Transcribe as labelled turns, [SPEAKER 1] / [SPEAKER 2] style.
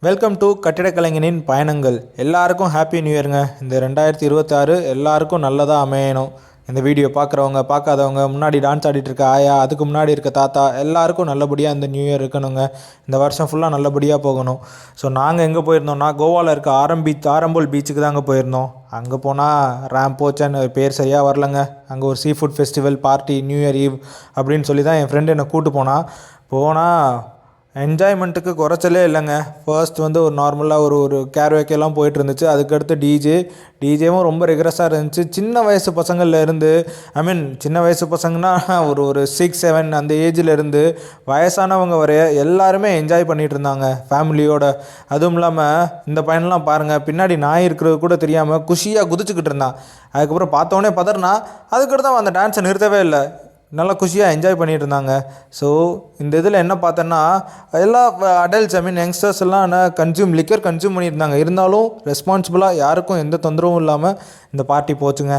[SPEAKER 1] Welcome to கட்டிடக்கலைஞனின் பயணங்கள். எல்லாருக்கும் happy new இயருங்க. இந்த 2026 எல்லாருக்கும் நல்லதாக அமையணும். இந்த வீடியோ பார்க்குறவங்க பார்க்காதவங்க, முன்னாடி டான்ஸ் ஆடிட்டு இருக்க ஆயா, அதுக்கு முன்னாடி இருக்க தாத்தா, எல்லாருக்கும் நல்லபடியாக இந்த நியூ இயர் இருக்கணுங்க. இந்த வருஷம் ஃபுல்லாக நல்லபடியாக போகணும். ஸோ நாங்கள் எங்கே போயிருந்தோம்னா, கோவாவில் இருக்க ஆரம்போல் பீச்சுக்கு தாங்க போயிருந்தோம். அங்கே போனால் ரேம்போச்சன் பேர் சரியாக வரலங்க. அங்கே ஒரு sea food festival party, new year eve அப்படின்னு சொல்லி தான் என் ஃப்ரெண்டு என்னை கூப்பிட்டு போனால் என்ஜாய்மெண்ட்டுக்கு குறைச்சலே இல்லைங்க. ஃபர்ஸ்ட் வந்து ஒரு நார்மலாக ஒரு கேர்வேக்கெல்லாம் போயிட்டு இருந்துச்சு. அதுக்கடுத்து டிஜேவும் ரொம்ப ரிகரஸாக இருந்துச்சு. சின்ன வயசு பசங்கள்ல இருந்து, சின்ன வயசு பசங்கன்னா ஒரு 6-7 அந்த ஏஜில் இருந்து வயசானவங்க வரைய எல்லாருமே என்ஜாய் பண்ணிகிட்டு இருந்தாங்க ஃபேமிலியோட. அதுவும் இல்லாமல் இந்த பையன்லாம் பாருங்கள், பின்னாடி நாய் இருக்கிறது கூட தெரியாமல் குஷியாக குதிச்சுக்கிட்டு இருந்தான். அதுக்கப்புறம் பார்த்தோன்னே பதறினா, அதுக்கடுத்து அவன் அந்த டான்ஸை நிறுத்தவே இல்லை. நல்லா குஷியாக என்ஜாய் பண்ணிகிட்டு இருந்தாங்க. ஸோ இந்த இதில் என்ன பார்த்தேன்னா, எல்லா அடல்ட்ஸ் யங்ஸ்டர்ஸ் எல்லாம் லிக்கர் கன்சியூம் பண்ணியிருந்தாங்க. இருந்தாலும் ரெஸ்பான்சிபிளாக யாருக்கும் எந்த தொந்தரவும் இல்லாமல் இந்த பார்ட்டி போச்சுங்க.